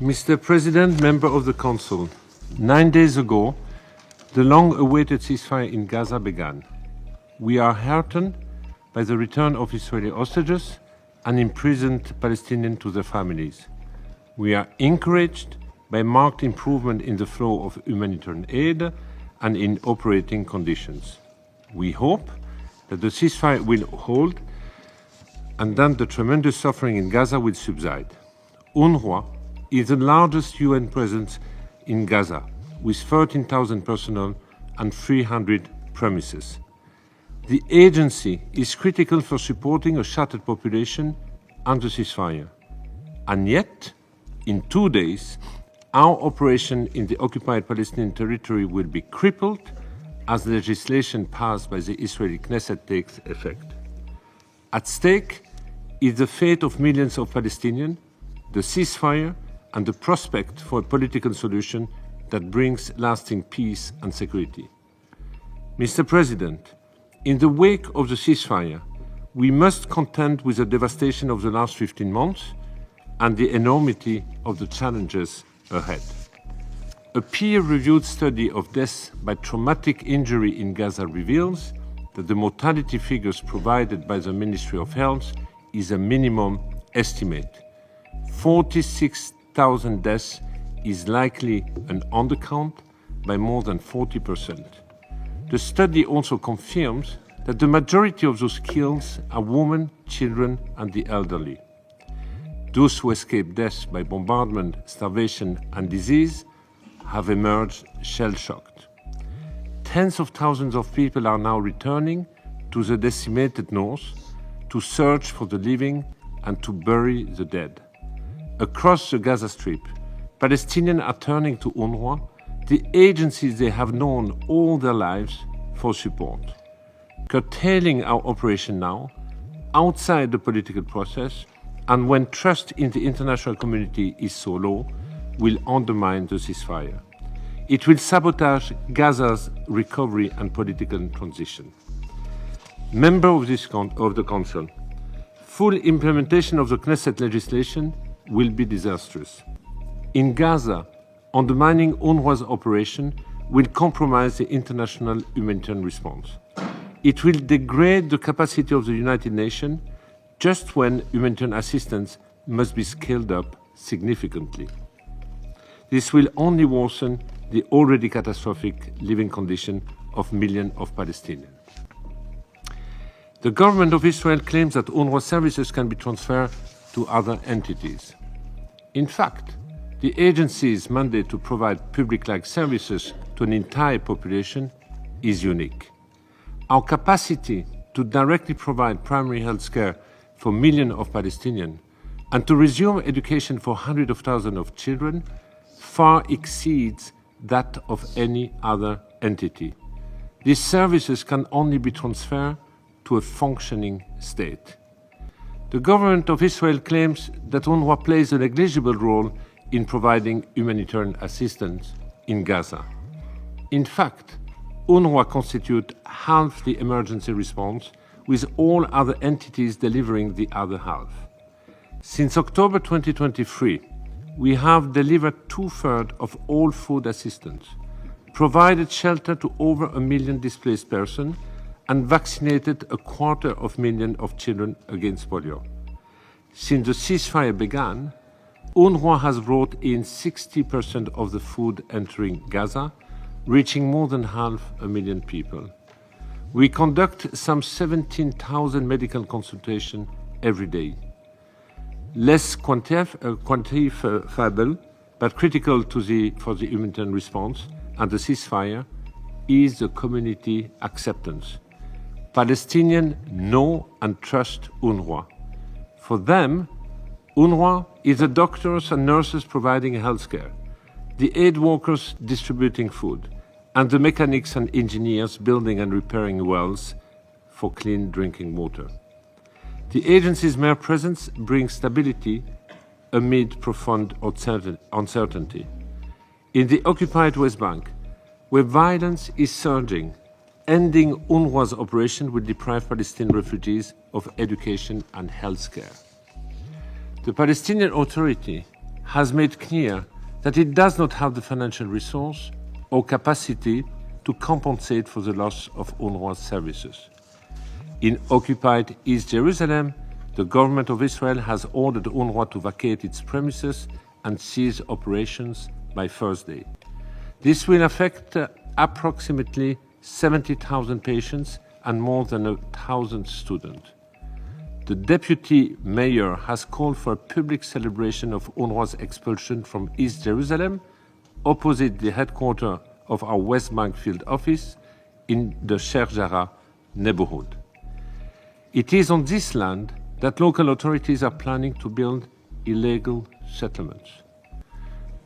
Mr. President, member of the Council, 9 days ago, the long-awaited ceasefire in Gaza began. We are heartened by the return of Israeli hostages and imprisoned Palestinians to their families. We are encouraged by marked improvement in the flow of humanitarian aid and in operating conditions. We hope that the ceasefire will hold and then the tremendous suffering in Gaza will subside. UNRWA is the largest UN presence in Gaza, with 13,000 personnel and 300 premises. The agency is critical for supporting a shattered population and the ceasefire. And yet, in 2 days, our operation in the occupied Palestinian territory will be crippled as legislation passed by the Israeli Knesset takes effect. At stake is the fate of millions of Palestinians, the ceasefire, and the prospect for a political solution that brings lasting peace and security. Mr. President, in the wake of the ceasefire, we must contend with the devastation of the last 15 months and the enormity of the challenges ahead. A peer-reviewed study of deaths by traumatic injury in Gaza reveals that the mortality figures provided by the Ministry of Health is a minimum estimate. 46,000 deaths is likely an undercount by more than 40%. The study also confirms that the majority of those killed are women, children, and the elderly. Those who escaped death by bombardment, starvation, and disease have emerged shell-shocked. Tens of thousands of people are now returning to the decimated north to search for the living and to bury the dead. Across the Gaza Strip, Palestinians are turning to UNRWA, the agencies they have known all their lives, for support. Curtailing our operation now, outside the political process, and when trust in the international community is so low, will undermine the ceasefire. It will sabotage Gaza's recovery and political transition. Member of the Council, full implementation of the Knesset legislation will be disastrous. In Gaza, undermining UNRWA's operation will compromise the international humanitarian response. It will degrade the capacity of the United Nations just when humanitarian assistance must be scaled up significantly. This will only worsen the already catastrophic living condition of millions of Palestinians. The government of Israel claims that UNRWA services can be transferred to other entities. In fact, the agency's mandate to provide public-like services to an entire population is unique. Our capacity to directly provide primary health care for millions of Palestinians and to resume education for hundreds of thousands of children far exceeds that of any other entity. These services can only be transferred to a functioning state. The government of Israel claims that UNRWA plays a negligible role in providing humanitarian assistance in Gaza. In fact, UNRWA constitutes half the emergency response, with all other entities delivering the other half. Since October 2023, we have delivered 2/3 of all food assistance, provided shelter to over 1 million displaced persons, and vaccinated 250,000 of children against polio. Since the ceasefire began, UNRWA has brought in 60% of the food entering Gaza, reaching more than 500,000 people. We conduct some 17,000 medical consultations every day. Less quantifiable, but critical for the humanitarian response and the ceasefire, is the community acceptance. Palestinians know and trust UNRWA. For them, UNRWA is the doctors and nurses providing health care, the aid workers distributing food, and the mechanics and engineers building and repairing wells for clean drinking water. The agency's mere presence brings stability amid profound uncertainty. In the occupied West Bank, where violence is surging, ending UNRWA's operation will deprive Palestinian refugees of education and health care. The Palestinian Authority has made clear that it does not have the financial resource or capacity to compensate for the loss of UNRWA services. In occupied East Jerusalem, the government of Israel has ordered UNRWA to vacate its premises and cease operations by Thursday. This will affect approximately 70,000 patients and more than 1,000 students. The deputy mayor has called for a public celebration of UNRWA's expulsion from East Jerusalem, opposite the headquarters of our West Bank field office in the Sheikh Jarrah neighborhood. It is on this land that local authorities are planning to build illegal settlements.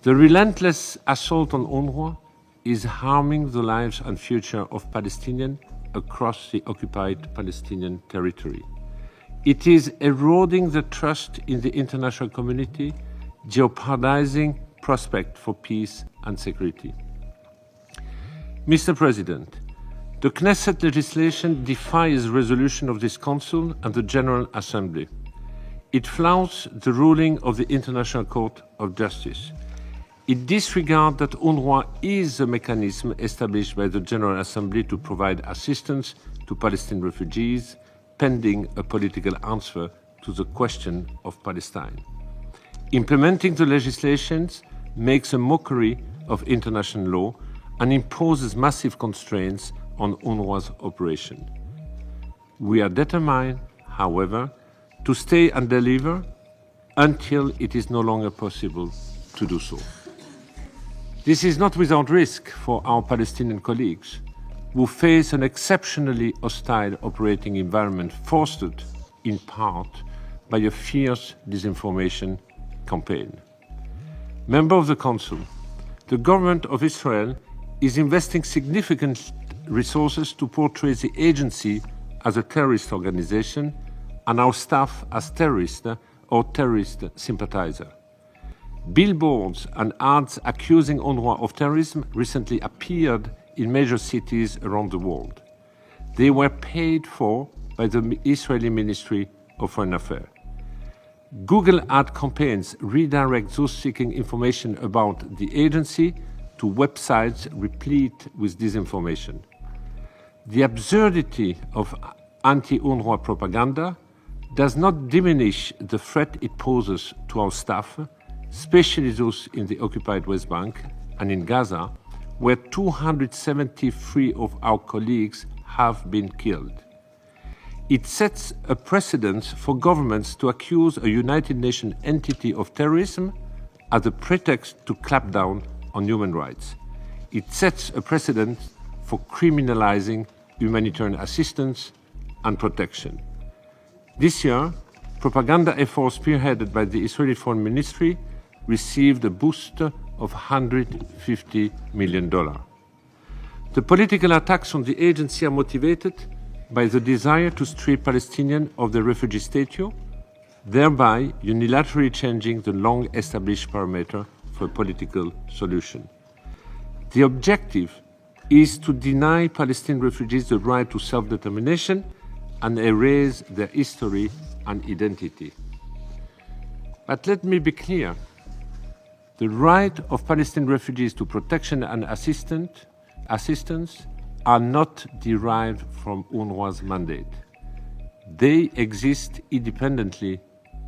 The relentless assault on UNRWA is harming the lives and future of Palestinians across the occupied Palestinian territory. It is eroding the trust in the international community, jeopardizing prospects for peace and security. Mr. President, the Knesset legislation defies resolution of this Council and the General Assembly. It flouts the ruling of the International Court of Justice. It disregards that UNRWA is a mechanism established by the General Assembly to provide assistance to Palestinian refugees, pending a political answer to the question of Palestine. Implementing the legislations makes a mockery of international law and imposes massive constraints on UNRWA's operation. We are determined, however, to stay and deliver until it is no longer possible to do so. This is not without risk for our Palestinian colleagues, who face an exceptionally hostile operating environment fostered in part by a fierce disinformation campaign. Member of the Council, the government of Israel is investing significant resources to portray the agency as a terrorist organization and our staff as terrorist or terrorist sympathizer. Billboards and ads accusing UNRWA of terrorism recently appeared in major cities around the world. They were paid for by the Israeli Ministry of Foreign Affairs. Google ad campaigns redirect those seeking information about the agency to websites replete with disinformation. The absurdity of anti-UNRWA propaganda does not diminish the threat it poses to our staff, especially those in the occupied West Bank and in Gaza, where 273 of our colleagues have been killed. It sets a precedent for governments to accuse a United Nations entity of terrorism as a pretext to clamp down on human rights. It sets a precedent for criminalizing humanitarian assistance and protection. This year, propaganda efforts spearheaded by the Israeli Foreign Ministry received a boost of $150 million. The political attacks on the agency are motivated by the desire to strip Palestinians of the refugee status, thereby unilaterally changing the long-established parameter for a political solution. The objective is to deny Palestinian refugees the right to self-determination and erase their history and identity. But let me be clear. The right of Palestinian refugees to protection and assistance are not derived from UNRWA's mandate. They exist independently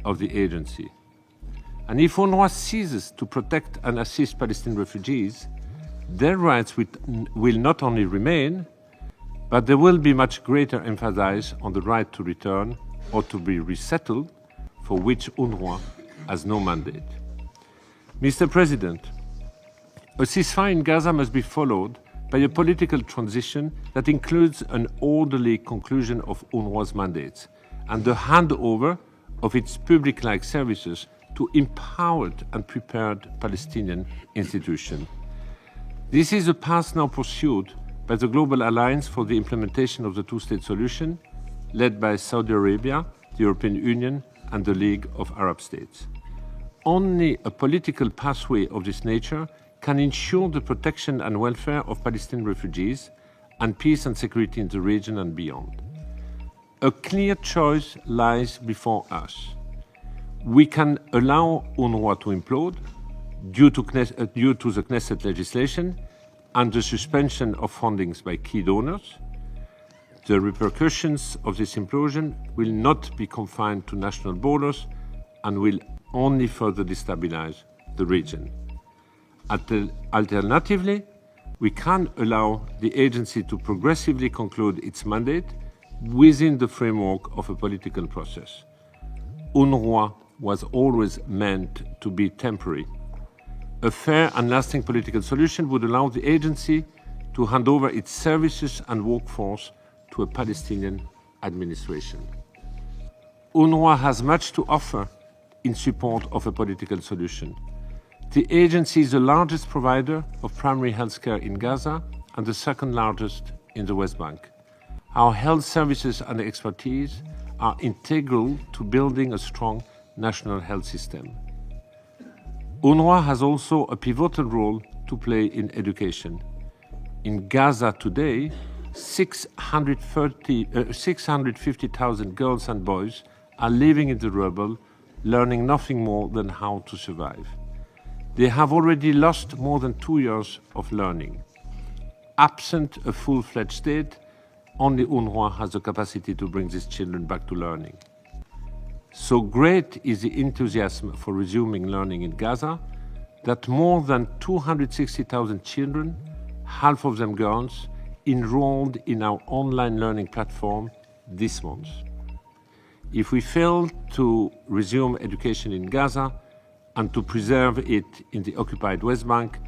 of the agency. And if UNRWA ceases to protect and assist Palestinian refugees, their rights will not only remain, but there will be much greater emphasis on the right to return or to be resettled, for which UNRWA has no mandate. Mr. President, a ceasefire in Gaza must be followed by a political transition that includes an orderly conclusion of UNRWA's mandates and the handover of its public-like services to empowered and prepared Palestinian institutions. This is a path now pursued by the Global Alliance for the Implementation of the Two-State Solution, led by Saudi Arabia, the European Union, and the League of Arab States. Only a political pathway of this nature can ensure the protection and welfare of Palestinian refugees and peace and security in the region and beyond. A clear choice lies before us. We can allow UNRWA to implode due to the Knesset legislation and the suspension of fundings by key donors. The repercussions of this implosion will not be confined to national borders and will only further destabilize the region. Alternatively, we can allow the agency to progressively conclude its mandate within the framework of a political process. UNRWA was always meant to be temporary. A fair and lasting political solution would allow the agency to hand over its services and workforce to a Palestinian administration. UNRWA has much to offer in support of a political solution. The agency is the largest provider of primary health care in Gaza and the second largest in the West Bank. Our health services and expertise are integral to building a strong national health system. UNRWA has also a pivotal role to play in education. In Gaza today, 650,000 girls and boys are living in the rubble, learning nothing more than how to survive. They have already lost more than 2 years of learning. Absent a full-fledged state, only UNRWA has the capacity to bring these children back to learning. So great is the enthusiasm for resuming learning in Gaza that more than 260,000 children, half of them girls, enrolled in our online learning platform this month. If we fail to resume education in Gaza and to preserve it in the occupied West Bank,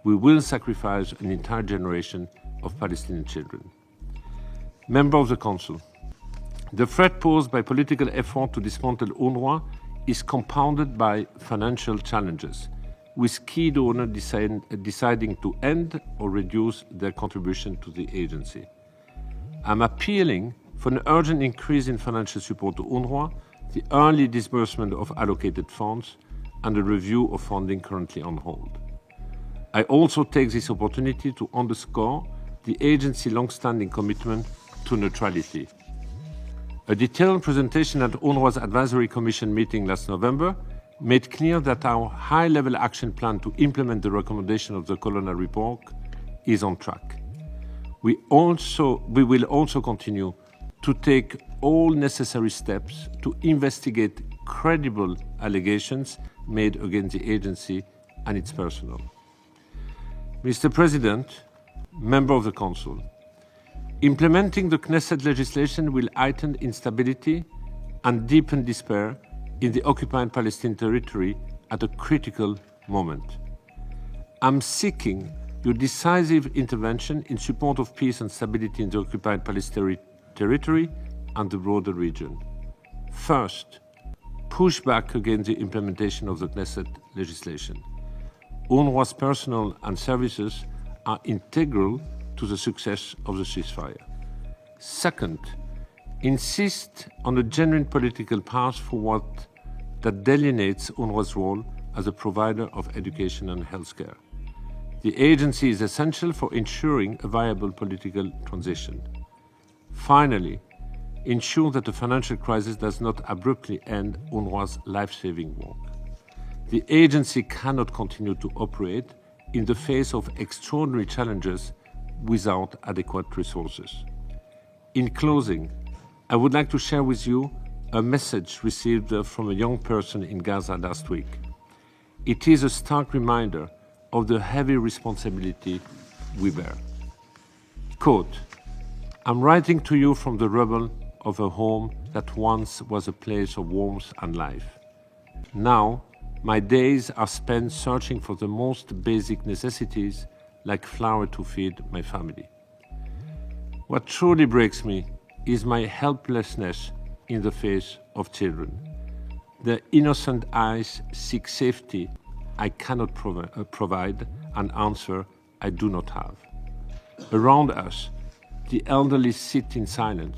we will sacrifice an entire generation of Palestinian children. Member of the Council, the threat posed by political effort to dismantle UNRWA is compounded by financial challenges, with key donors deciding to end or reduce their contribution to the agency. I'm appealing for an urgent increase in financial support to UNRWA, the early disbursement of allocated funds, and a review of funding currently on hold. I also take this opportunity to underscore the agency's long-standing commitment to neutrality. A detailed presentation at UNRWA's Advisory Commission meeting last November made clear that our high-level action plan to implement the recommendation of the Colonna report is on track. We will also continue to take all necessary steps to investigate credible allegations made against the agency and its personnel. Mr. President, Member of the Council, implementing the Knesset legislation will heighten instability and deepen despair in the occupied Palestinian territory at a critical moment. I'm seeking your decisive intervention in support of peace and stability in the occupied Palestinian territory and the broader region. First, push back against the implementation of the Knesset legislation. UNRWA's personnel and services are integral to the success of the ceasefire. Second, insist on a genuine political path forward that delineates UNRWA's role as a provider of education and healthcare. The agency is essential for ensuring a viable political transition. Finally, ensure that the financial crisis does not abruptly end UNRWA's life-saving work. The agency cannot continue to operate in the face of extraordinary challenges without adequate resources. In closing, I would like to share with you a message received from a young person in Gaza last week. It is a stark reminder of the heavy responsibility we bear. Quote, "I'm writing to you from the rubble of a home that once was a place of warmth and life. Now, my days are spent searching for the most basic necessities like flour to feed my family. What truly breaks me is my helplessness in the face of children. Their innocent eyes seek safety I cannot provide, an answer I do not have. Around us, the elderly sit in silence,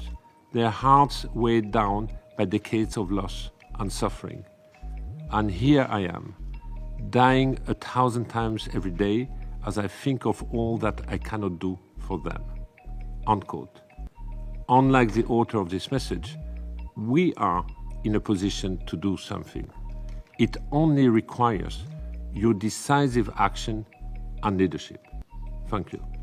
their hearts weighed down by decades of loss and suffering. And here I am, dying 1,000 times every day as I think of all that I cannot do for them." Unquote. Unlike the author of this message, we are in a position to do something. It only requires your decisive action and leadership. Thank you.